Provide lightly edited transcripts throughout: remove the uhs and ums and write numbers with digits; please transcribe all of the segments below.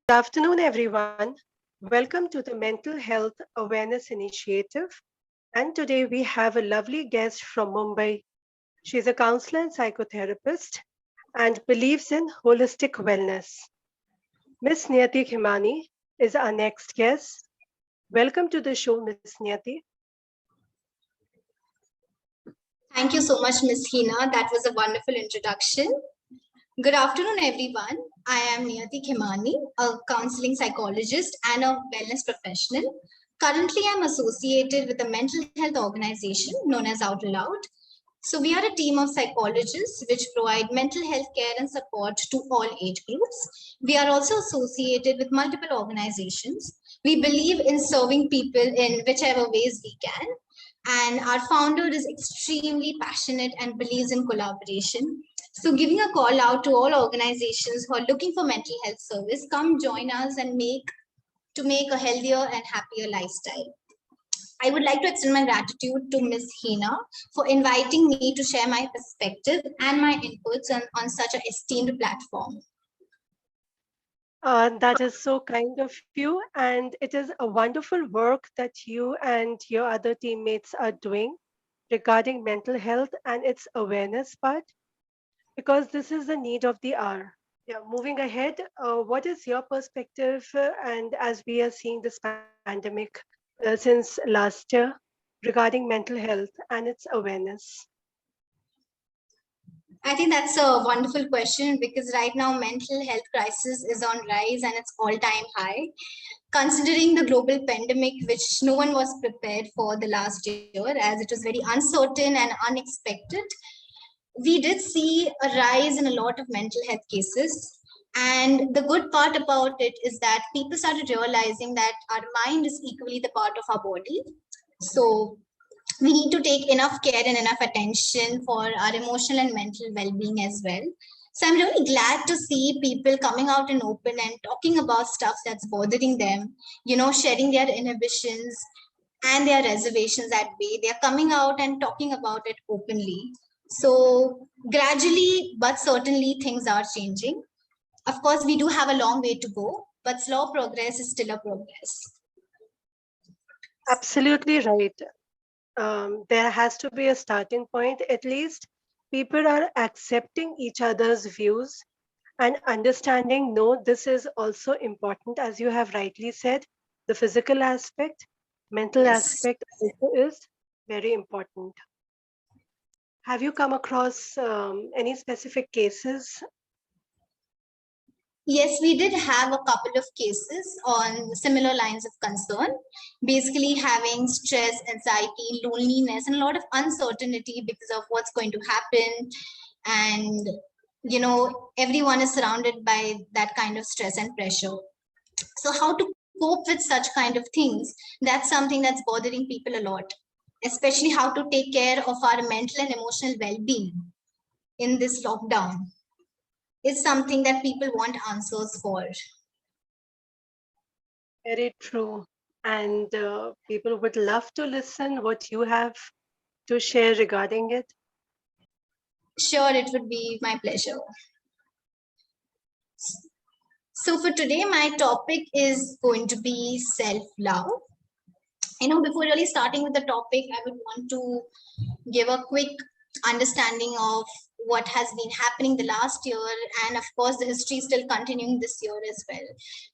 Good afternoon, everyone. Welcome to the Mental Health Awareness Initiative. And today we have a lovely guest from Mumbai. She's a counselor and psychotherapist and believes in holistic wellness. Ms Niyati Khimani is our next guest. Welcome to the show, Ms Niyati. Thank you so much, Ms Hina. That was a wonderful introduction. Good afternoon, everyone. I am Niyati Khimani, a counseling psychologist and a wellness professional. Currently, I'm associated with a mental health organization known as Out Loud. So we are a team of psychologists which provide mental health care and support to all age groups. We are also associated with multiple organizations. We believe in serving people in whichever ways we can. And our founder is extremely passionate and believes in collaboration. So giving a call out to all organizations who are looking for mental health service, come join us and make a healthier and happier lifestyle. I would like to extend my gratitude to Ms. Hina for inviting me to share my perspective and my inputs on such an esteemed platform. That is so kind of you, and it is a wonderful work that you and your other teammates are doing regarding mental health and its awareness part, because this is the need of the hour. Yeah, moving ahead, what is your perspective? And as we are seeing this pandemic since last year regarding mental health and its awareness? I think that's a wonderful question because right now mental health crisis is on rise and it's all-time high. Considering the global pandemic, which no one was prepared for the last year, as it was very uncertain and unexpected, we did see a rise in a lot of mental health cases. And the good part about it is that people started realizing that our mind is equally the part of our body. So we need to take enough care and enough attention for our emotional and mental well-being as well. So I'm really glad to see people coming out in open and talking about stuff that's bothering them, sharing their inhibitions and their reservations at bay. They're coming out and talking about it openly. So gradually, but certainly things are changing. Of course, we do have a long way to go, but slow progress is still a progress. Absolutely right. There has to be a starting point. At least people are accepting each other's views and understanding, no, this is also important, as you have rightly said. The physical aspect, mental Yes. aspect also is very important. Have you come across any specific cases? Yes, we did have a couple of cases on similar lines of concern, basically having stress, anxiety, loneliness, and a lot of uncertainty because of what's going to happen. And, everyone is surrounded by that kind of stress and pressure. So how to cope with such kind of things, that's something that's bothering people a lot, especially how to take care of our mental and emotional well-being in this lockdown is something that people want answers for. Very true. And people would love to listen what you have to share regarding it. Sure, it would be my pleasure. So for today, my topic is going to be self-love. Before really starting with the topic, I would want to give a quick understanding of what has been happening the last year, and of course the history is still continuing this year as well,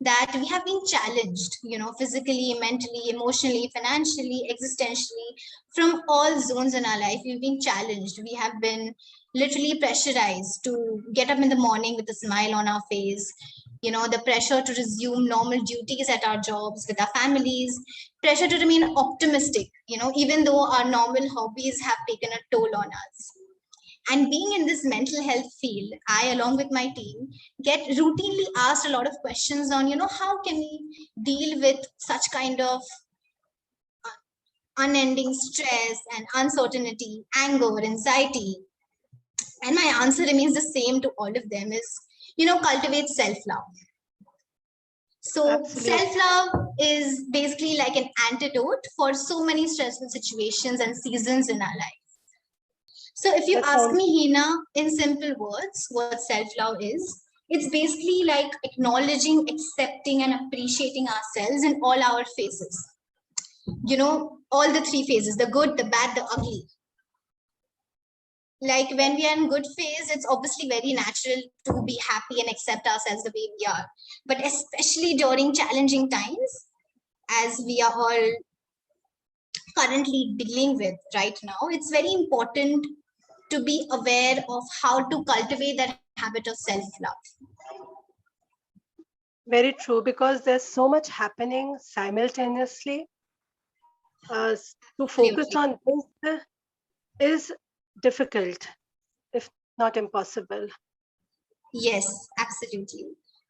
that we have been challenged, physically, mentally, emotionally, financially, existentially, from all zones in our life. We've been challenged. We have been literally pressurized to get up in the morning with a smile on our face, the pressure to resume normal duties at our jobs with our families, pressure to remain optimistic, even though our normal hobbies have taken a toll on us. And being in this mental health field, I, along with my team, get routinely asked a lot of questions on, how can we deal with such kind of unending stress and uncertainty, anger, anxiety. And my answer remains the same to all of them is, cultivate self-love. So self-love is basically like an antidote for so many stressful situations and seasons in our life. So if you ask me, Hina, in simple words, what self-love is, It's basically like acknowledging, accepting, and appreciating ourselves in all our phases. All the three phases: the good, the bad, the ugly. Like when we are in good phase, it's obviously very natural to be happy and accept ourselves the way we are. But especially during challenging times, as we are all currently dealing with right now, it's very important to be aware of how to cultivate that habit of self-love. Very true, because there's so much happening simultaneously. To focus Absolutely. on this is difficult, if not impossible. Yes, absolutely.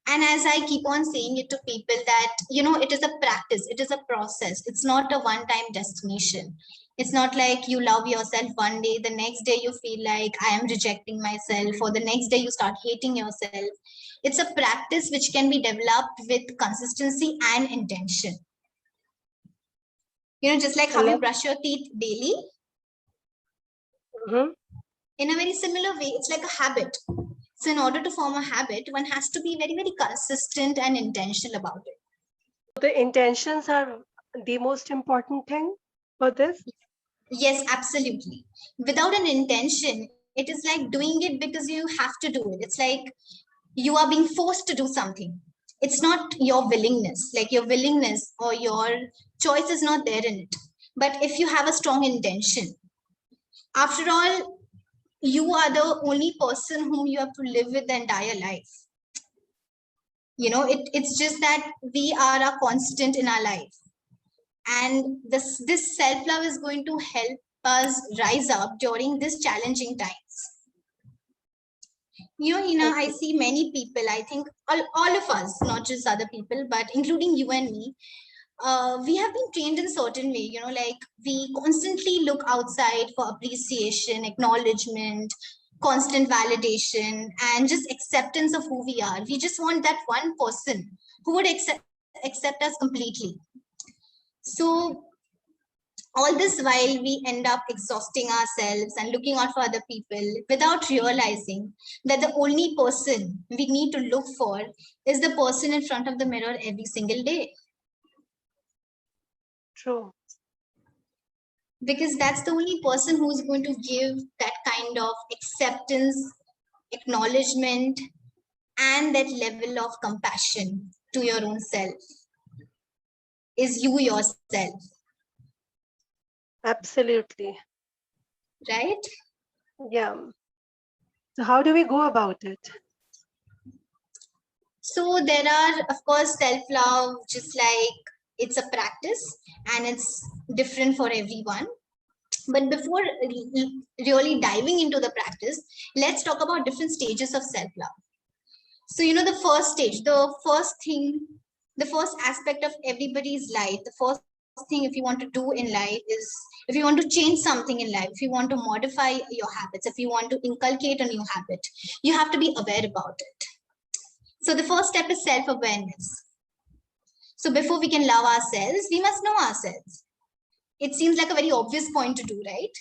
And as I keep on saying it to people that, it is a practice, it is a process. It's not a one-time destination. It's not like you love yourself one day, the next day you feel like I am rejecting myself, or the next day you start hating yourself. It's a practice which can be developed with consistency and intention. Just like I how you love. brush your teeth daily, Mhm. in a very similar way, it's like a habit. So, in order to form a habit, one has to be very, very consistent and intentional about it. The intentions are the most important thing for this. Yes, absolutely. Without an intention, it is like doing it because you have to do it. It's like you are being forced to do something. It's not your willingness, like your willingness or your choice is not there in it. But if you have a strong intention, after all, you are the only person whom you have to live with the entire life. It's just that we are a constant in our life, and this self love is going to help us rise up during these challenging times. Hina, I Okay. see many people, I think all of us, not just other people, but including you and me, we have been trained in a certain way, like we constantly look outside for appreciation, acknowledgement, constant validation, and just acceptance of who we are. We just want that one person who would accept us completely. So all this while we end up exhausting ourselves and looking out for other people without realizing that the only person we need to look for is the person in front of the mirror every single day, True. because that's the only person who's going to give that kind of acceptance, acknowledgement, and that level of compassion to your own self is you yourself, Absolutely. right? Yeah. So how do we go about it? So there are, of course, self-love, just like it's a practice and it's different for everyone. But before really diving into the practice, let's talk about different stages of self-love. So, the first stage, the first thing, the first aspect of everybody's life, the first thing if you want to do in life is, if you want to change something in life, if you want to modify your habits, if you want to inculcate a new habit, you have to be aware about it. So the first step is self-awareness. So before we can love ourselves, we must know ourselves. It seems like a very obvious point to do, right?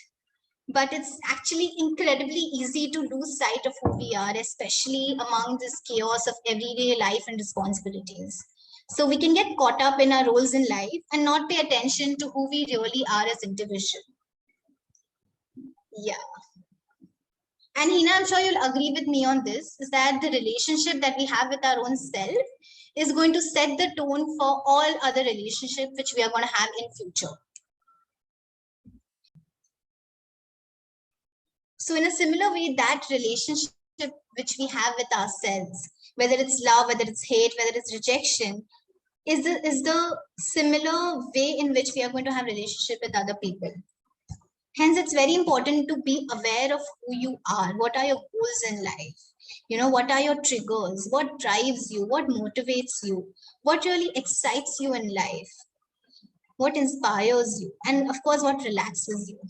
But it's actually incredibly easy to lose sight of who we are, especially among this chaos of everyday life and responsibilities. So we can get caught up in our roles in life and not pay attention to who we really are as individuals. Yeah. And Hina, I'm sure you'll agree with me on this, is that the relationship that we have with our own self is going to set the tone for all other relationships which we are going to have in future. So in a similar way, that relationship which we have with ourselves, whether it's love, whether it's hate, whether it's rejection, is the similar way in which we are going to have relationship with other people. Hence, it's very important to be aware of who you are. What are your goals in life? What are your triggers? What drives you? What motivates you? What really excites you in life? What inspires you? And of course, what relaxes you?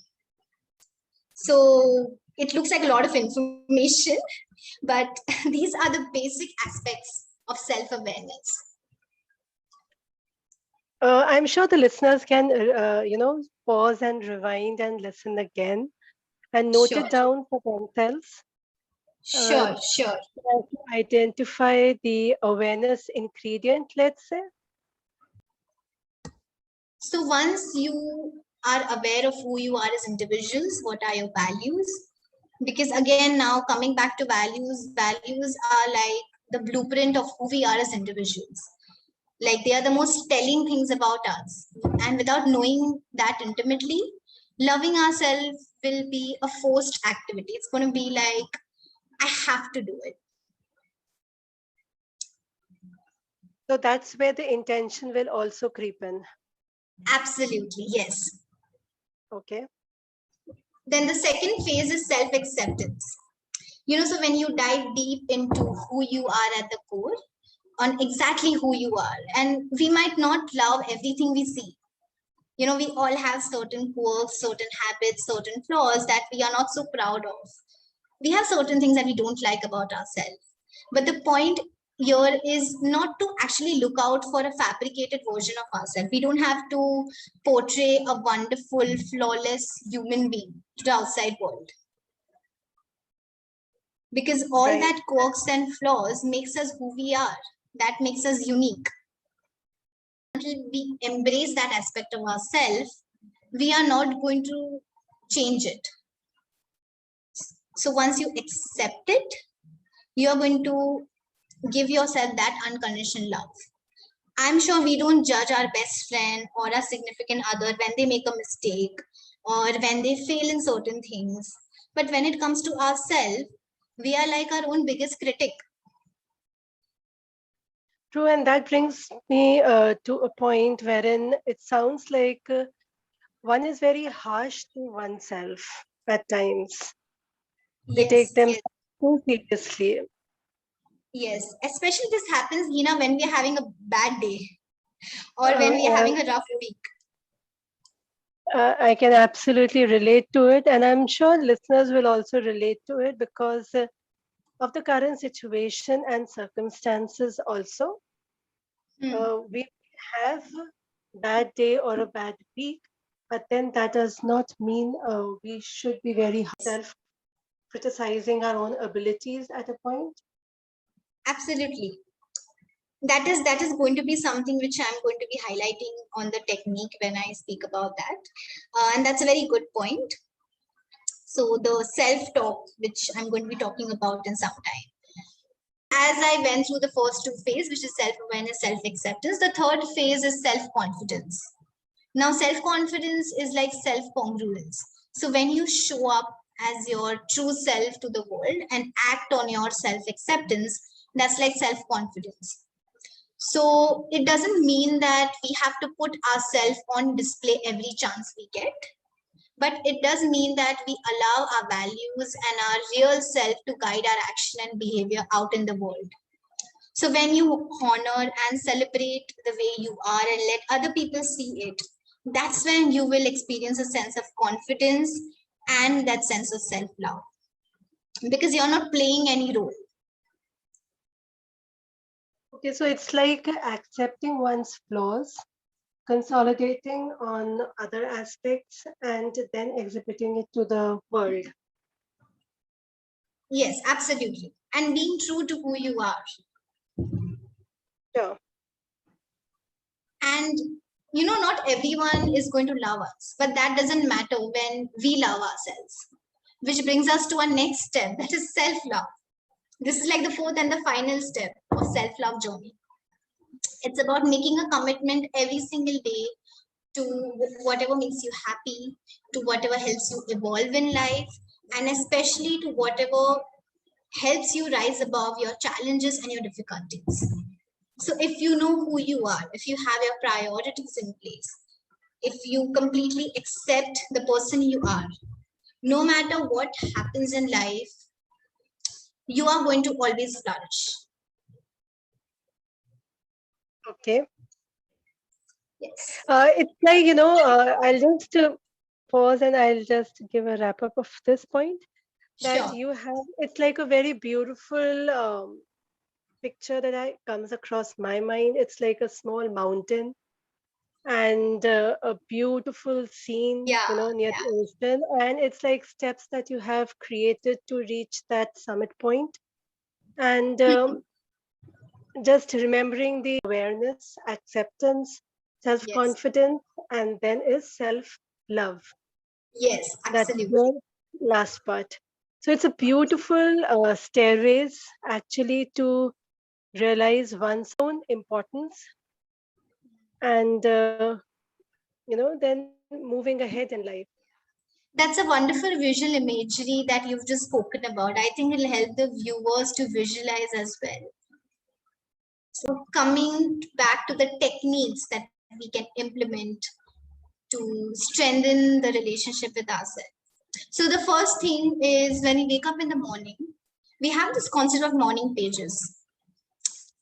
So it looks like a lot of information, but these are the basic aspects of self-awareness. I'm sure the listeners can, pause and rewind and listen again and note Sure, it down for themselves. Uh, Sure, sure. try to identify the awareness ingredient, let's say. So once you are aware of who you are as individuals, what are your values? Because again, now coming back to values, values are like the blueprint of who we are as individuals. Like they are the most telling things about us. And without knowing that intimately, loving ourselves will be a forced activity. It's going to be like, I have to do it. So that's where the intention will also creep in. Absolutely, yes. Okay. Then the second phase is self acceptance. So when you dive deep into who you are at the core, on exactly who you are, and we might not love everything we see. We all have certain quirks, certain habits, certain flaws that we are not so proud of. We have certain things that we don't like about ourselves. But the point here is not to actually look out for a fabricated version of ourselves. We don't have to portray a wonderful, flawless human being to the outside world. Because all Right. that quirks and flaws makes us who we are. That makes us unique. Until we embrace that aspect of ourselves, we are not going to change it. So once you accept it, you are going to give yourself that unconditional love. I'm sure we don't judge our best friend or our significant other when they make a mistake or when they fail in certain things. But when it comes to ourselves, we are like our own biggest critic. True. And that brings me to a point wherein it sounds like one is very harsh to oneself at times. They take Yes, them yes, too seriously. yes. Especially this happens, when we are having a bad day or Uh, when we are uh, having a rough week. I can absolutely relate to it, and I'm sure listeners will also relate to it because of the current situation and circumstances. Also, Hmm. we have a bad day or a bad week, but then that does not mean we should be very self criticizing our own abilities at a point. Absolutely. That is going to be something which I'm going to be highlighting on the technique when I speak about that. And that's a very good point. So the self-talk, which I'm going to be talking about in some time. As I went through the first two phases, which is self-awareness, self-acceptance, the third phase is self-confidence. Now, self-confidence is like self-congruence. So when you show up as your true self to the world and act on your self-acceptance, that's like self-confidence. So it doesn't mean that we have to put ourselves on display every chance we get, but it does mean that we allow our values and our real self to guide our action and behavior out in the world. So when you honor and celebrate the way you are and let other people see it, that's when you will experience a sense of confidence and that sense of self love because you're not playing any role. Okay, so it's like accepting one's flaws, consolidating on other aspects, and then exhibiting it to the world. Yes, absolutely. And being true to who you are. Sure. And not everyone is going to love us, but that doesn't matter when we love ourselves, which brings us to our next step, that is self love. This is like the fourth and the final step of self love journey. It's about making a commitment every single day to whatever makes you happy, to whatever helps you evolve in life, and especially to whatever helps you rise above your challenges and your difficulties. So if you know who you are, if you have your priorities in place, if you completely accept the person you are, no matter what happens in life, you are going to always flourish. Okay. Yes. It's like, I'll just pause and I'll just give a wrap up of this point that Sure. you have. It's like a very beautiful picture that I comes across my mind. It's like a small mountain, and a beautiful scene, Yeah, near yeah. the ocean. And it's like steps that you have created to reach that summit point. And just remembering the awareness, acceptance, self Yes, confidence, and then is self love. yes, That is absolutely. the last part. So it's a beautiful stairways actually to realize one's own importance and, then moving ahead in life. That's a wonderful visual imagery that you've just spoken about. I think it'll help the viewers to visualize as well. So, coming back to the techniques that we can implement to strengthen the relationship with ourselves. So, the first thing is when we wake up in the morning, we have this concept of morning pages.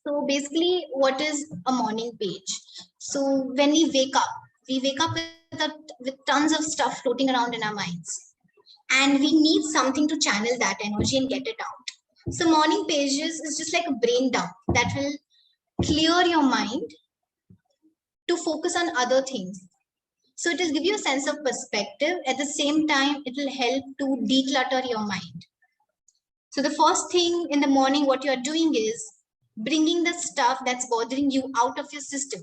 So, basically, what is a morning page? So, when we wake up with tons of stuff floating around in our minds, and we need something to channel that energy and get it out. So, morning pages is just like a brain dump that will clear your mind to focus on other things. So it will give you a sense of perspective. At the same time, it will help to declutter your mind. So the first thing in the morning, what you are doing is bringing the stuff that's bothering you out of your system.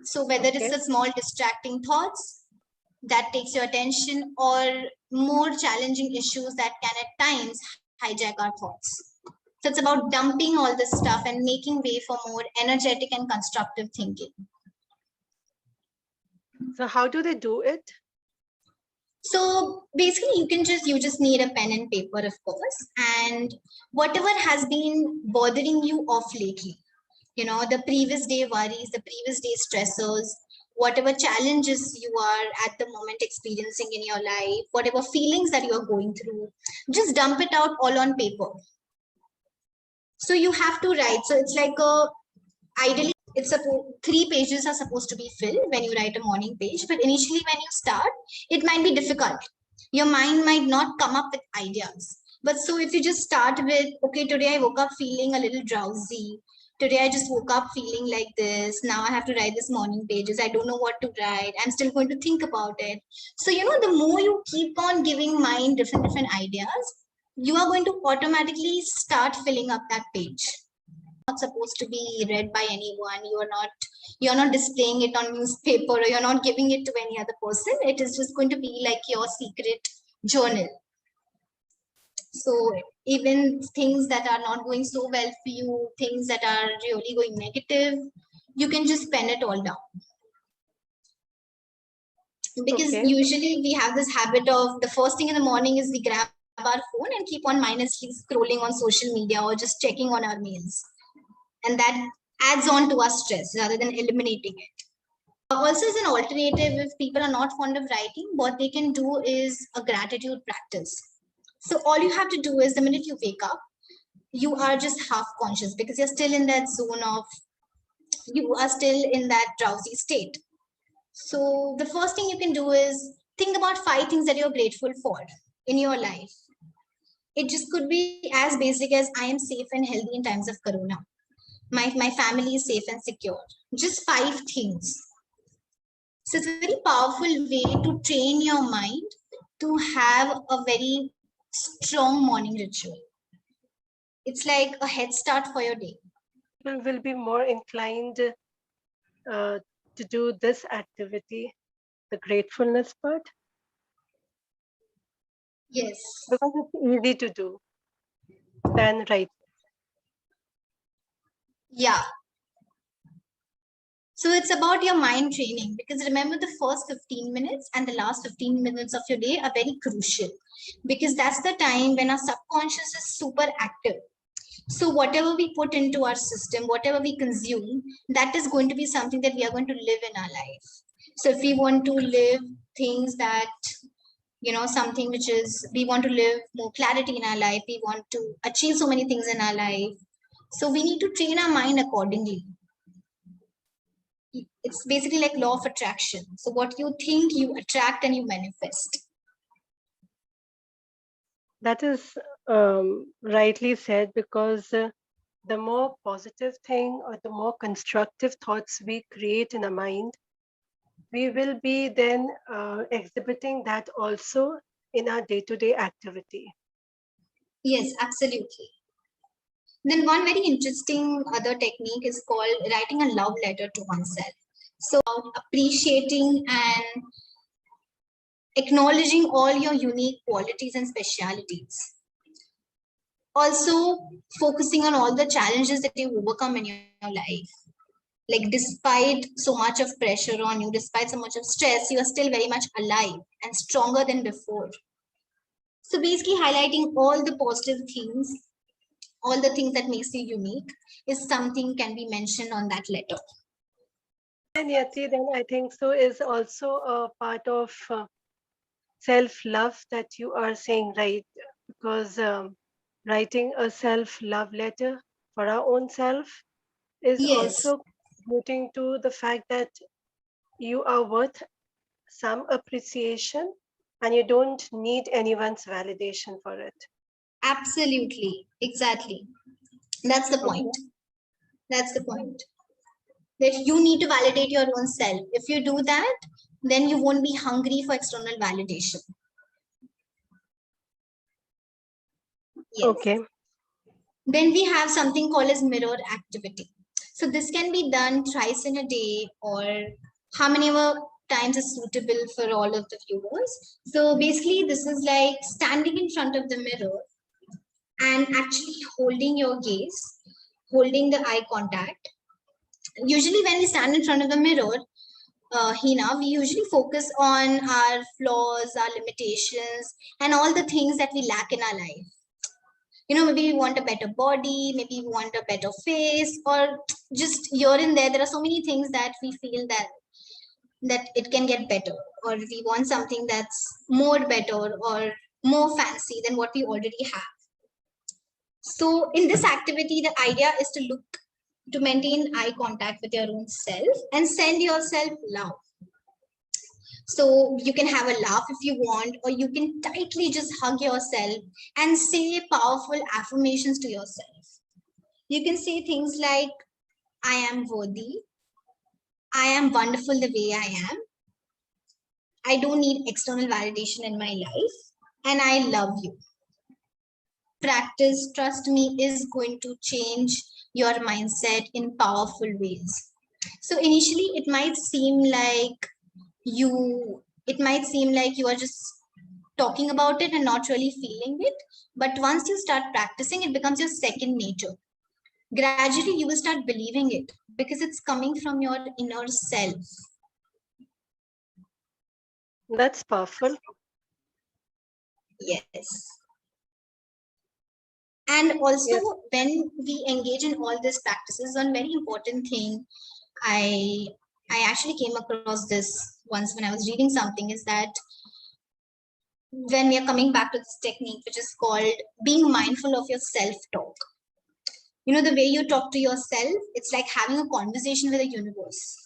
So whether it's Okay. the small distracting thoughts that takes your attention or more challenging issues that can at times hijack our thoughts. So it's about dumping all this stuff and making way for more energetic and constructive thinking. So how do they do it? So basically you just need a pen and paper, of course, and whatever has been bothering you off lately, the previous day worries, the previous day stressors, whatever challenges you are at the moment experiencing in your life, whatever feelings that you are going through, just dump it out all on paper. So you have to write. So it's like a ideally it's supposed 3 pages are supposed to be filled when you write a morning page, but initially when you start it might be difficult. Your mind might not come up with ideas, but so if you just start with, okay, today I woke up feeling a little drowsy, today I just woke up feeling like this, now I have to write this morning pages, I don't know what to write, I'm still going to think about it. So the more you keep on giving mind different ideas, you are going to automatically start filling up that page. Not supposed to be read by anyone. You're not displaying it on newspaper, or you're not giving it to any other person. It is just going to be like your secret journal. So even things that are not going so well for you, things that are really going negative, you can just pen it all down. Because Okay. usually we have this habit of the first thing in the morning is we grab our phone and keep on mindlessly scrolling on social media or just checking on our mails, and that adds on to our stress rather than eliminating it. Also, as an alternative, if people are not fond of writing, what they can do is a gratitude practice. So all you have to do is the minute you wake up, you are just half conscious because you're still in that zone of, you are still in that drowsy state. So the first thing you can do is think about 5 things that you're grateful for in your life. It just could be as basic as I am safe and healthy in times of corona. My family is safe and secure. Just 5 things. So it's a very powerful way to train your mind to have a very strong morning ritual. It's like a head start for your day. People will be more inclined to do this activity, the gratefulness part, Yes. because it's easy to do than write. Yeah. So it's about your mind training, because remember the first 15 minutes and the last 15 minutes of your day are very crucial, because that's the time when our subconscious is super active. So whatever we put into our system, whatever we consume, that is going to be something that we are going to live in our life. So if we want to live things that, something which is, we want to live more clarity in our life, we want to achieve so many things in our life. So we need to train our mind accordingly. It's basically like law of attraction. So what you think, you attract and you manifest. That is rightly said because the more positive thing or the more constructive thoughts we create in our mind, we will be then exhibiting that also in our day-to-day activity. Yes, absolutely. Then one very interesting other technique is called writing a love letter to oneself. So appreciating and acknowledging all your unique qualities and specialities. Also focusing on all the challenges that you overcome in your life. Like despite so much of pressure on you, despite so much of stress, you are still very much alive and stronger than before. So basically highlighting all the positive things, all the things that makes you unique is something can be mentioned on that letter. And Yati, then I think so is also a part of self-love that you are saying, right? Because writing a self-love letter for our own self is Yes, also contributing to the fact that you are worth some appreciation and you don't need anyone's validation for it. absolutely. Exactly. That's the point. Okay. That's the point. That you need to validate your own self. If you do that, then you won't be hungry for external validation. Yes. Okay. Then we have something called as mirror activity. So this can be done thrice in a day or how many ever times is suitable for all of the viewers. So basically this is like standing in front of the mirror and actually holding your gaze, holding the eye contact. Usually when we stand in front of the mirror, Hina, we usually focus on our flaws, our limitations, and all the things that we lack in our life. You know, maybe we want a better body, maybe we want a better face, or just here and there. There are so many things that we feel that it can get better, or we want something that's more better or more fancy than what we already have. So, in this activity, the idea is to maintain eye contact with your own self and send yourself love. So you can have a laugh if you want, or you can tightly just hug yourself and say powerful affirmations to yourself. You can say things like, I am worthy, I am wonderful the way I am, I don't need external validation in my life, and I love you. Practice, trust me, is going to change your mindset in powerful ways. So initially, it might seem like you are just talking about it and not really feeling it. But once you start practicing, it becomes your second nature. Gradually, you will start believing it because it's coming from your inner self. That's powerful. Yes. And also, Yes. when we engage in all these practices, one very important thing I I actually came across this once when I was reading something is that when we are coming back to this technique, which is called being mindful of your self talk. You know, the way you talk to yourself, it's like having a conversation with the universe.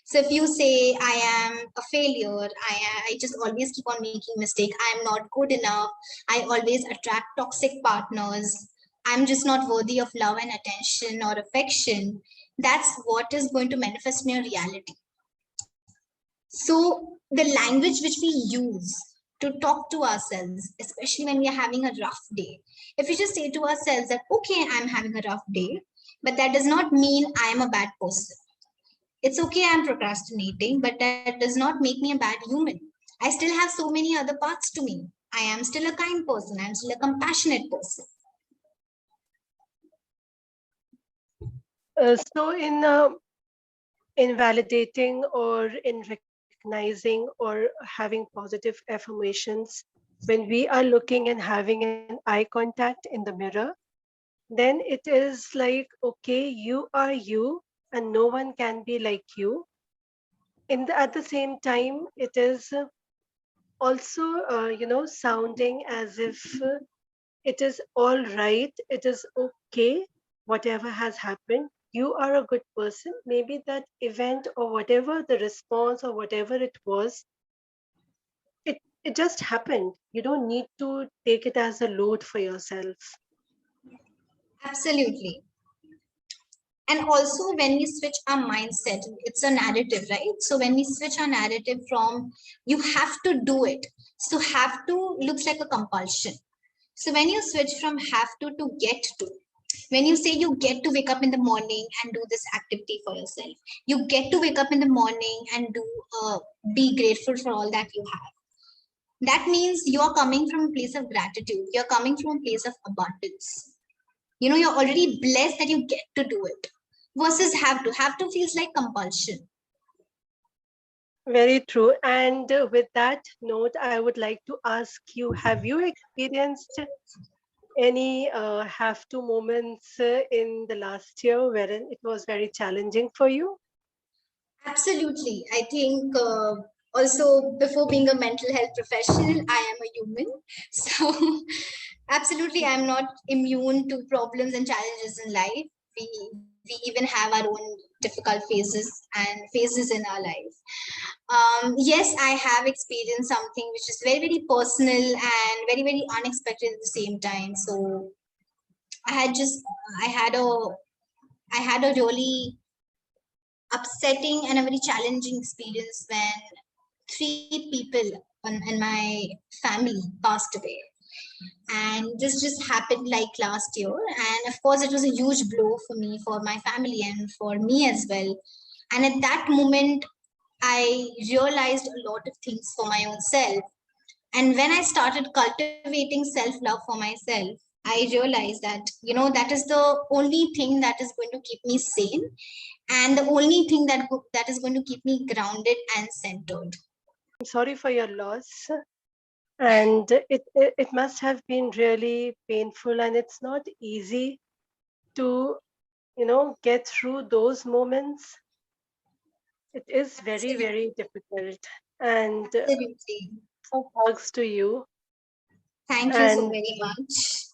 So if you say, I am a failure, I just always keep on making mistake, I am not good enough, I always attract toxic partners, I'm just not worthy of love and attention or affection, that's what is going to manifest in your reality. So the language which we use to talk to ourselves, especially when we are having a rough day, if we just say to ourselves that, okay, I'm having a rough day, but that does not mean I am a bad person. It's okay, I'm procrastinating, but that does not make me a bad human. I still have so many other parts to me. I am still a kind person. I'm still a compassionate person. So in validating or in recognizing or having positive affirmations, when we are looking and having an eye contact in the mirror, then it is like, okay, you are you and no one can be like you. At the same time, it is also, sounding as if it is all right, it is okay, whatever has happened. You are a good person. Maybe that event or whatever the response or whatever it was, it just happened. You don't need to take it as a load for yourself. Absolutely. And also when we switch our mindset, it's a narrative, right? So when we switch our narrative from you have to do it, so have to looks like a compulsion. So when you switch from have to get to, when you say you get to wake up in the morning and do this activity for yourself, you get to wake up in the morning and do be grateful for all that you have, that means you're coming from a place of gratitude, you're coming from a place of abundance. You know, you're already blessed that you get to do it versus have to feels like compulsion. Very true. And with that note, I would like to ask you, have you experienced any have to moments in the last year wherein it was very challenging for you? Absolutely. I think also before being a mental health professional, I am a human. So absolutely, I'm not immune to problems and challenges in life. We even have our own difficult phases in our life. Yes, I have experienced something which is very, very personal and very, very unexpected at the same time. So I had just I had a I had a really upsetting and a very challenging experience when three people in my family passed away. And this just happened like last year. And of course, it was a huge blow for me, for my family, and for me as well. And at that moment, I realized a lot of things for my own self. And when I started cultivating self love for myself, I realized that, that is the only thing that is going to keep me sane, and the only thing that is going to keep me grounded and centered. I'm sorry for your loss. And it must have been really painful, and it's not easy to, get through those moments. It is very, Absolutely. very difficult. And Absolutely. so hugs to you. Thank you so And very much.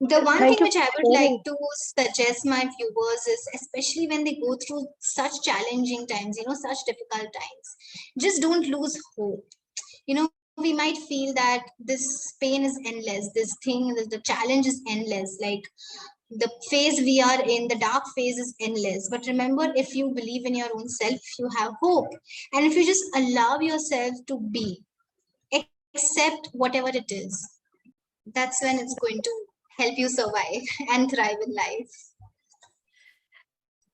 The one thing thank you which for I would like sharing. to suggest my viewers is, especially when they go through such challenging times, such difficult times, just don't lose hope. We might feel that this pain is endless, the challenge is endless, like the phase we are in, the dark phase is endless. But remember, if you believe in your own self, you have hope. And if you just allow yourself to be, accept whatever it is, that's when it's going to help you survive and thrive in life.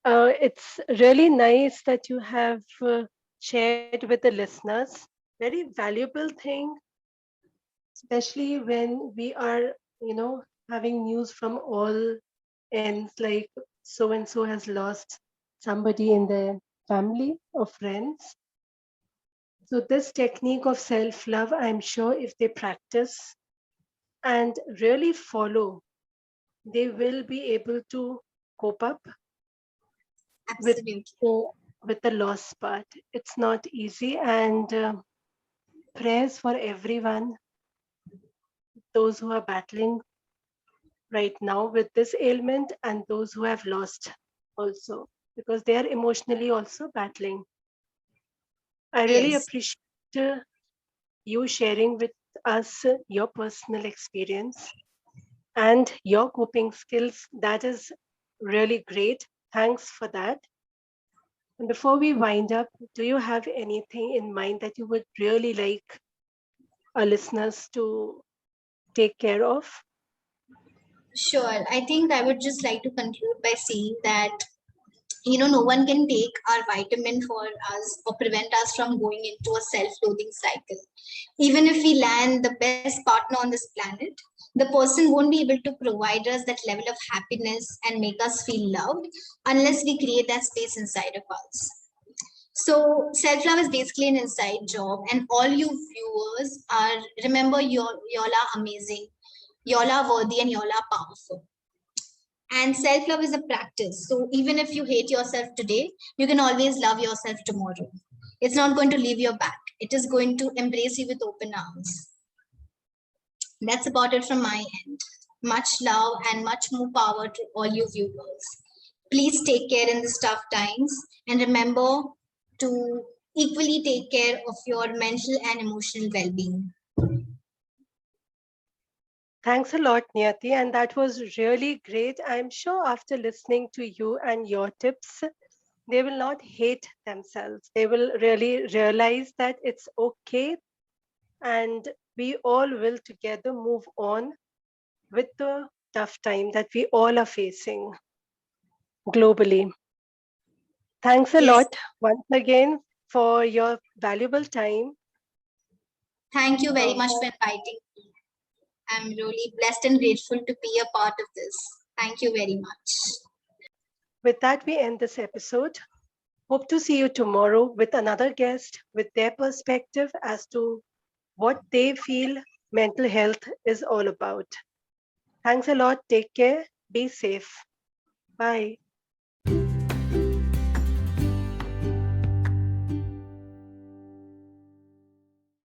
It's really nice that you have shared with the listeners. Very valuable thing, especially when we are, having news from all ends, like so and so has lost somebody in their family or friends. So, this technique of self love, I'm sure if they practice and really follow, they will be able to cope up with Absolutely. the with the loss part. It's not easy, and prayers for everyone, those who are battling right now with this ailment and those who have lost also, because they are emotionally also battling. I really Yes. appreciate you sharing with us your personal experience and your coping skills. That is really great. Thanks for that. And before we wind up, do you have anything in mind that you would really like our listeners to take care of? Sure. I think I would just like to conclude by saying that, no one can take our vitamin for us or prevent us from going into a self-loathing cycle. Even if we land the best partner on this planet, the person won't be able to provide us that level of happiness and make us feel loved unless we create that space inside of us. So self-love is basically an inside job, and all you viewers are, remember, y'all are amazing, y'all are worthy, and y'all are powerful. And self love is a practice. So even if you hate yourself today, you can always love yourself tomorrow. It's not going to leave your back, it is going to embrace you with open arms. That's about it from my end. Much love and much more power to all you viewers. Please take care in these tough times, and remember to equally take care of your mental and emotional well being. Thanks a lot, Niyati, and that was really great. I'm sure after listening to you and your tips, they will not hate themselves. They will really realize that it's okay, and we all will together move on with the tough time that we all are facing globally. Thanks a Yes, lot once again for your valuable time. thank you very Um, much for inviting me. I'm really blessed and grateful to be a part of this. Thank you very much. with that, we end this episode. Hope to see you tomorrow with another guest with their perspective as to what they feel mental health is all about. Thanks a lot. Take care. Be safe. Bye.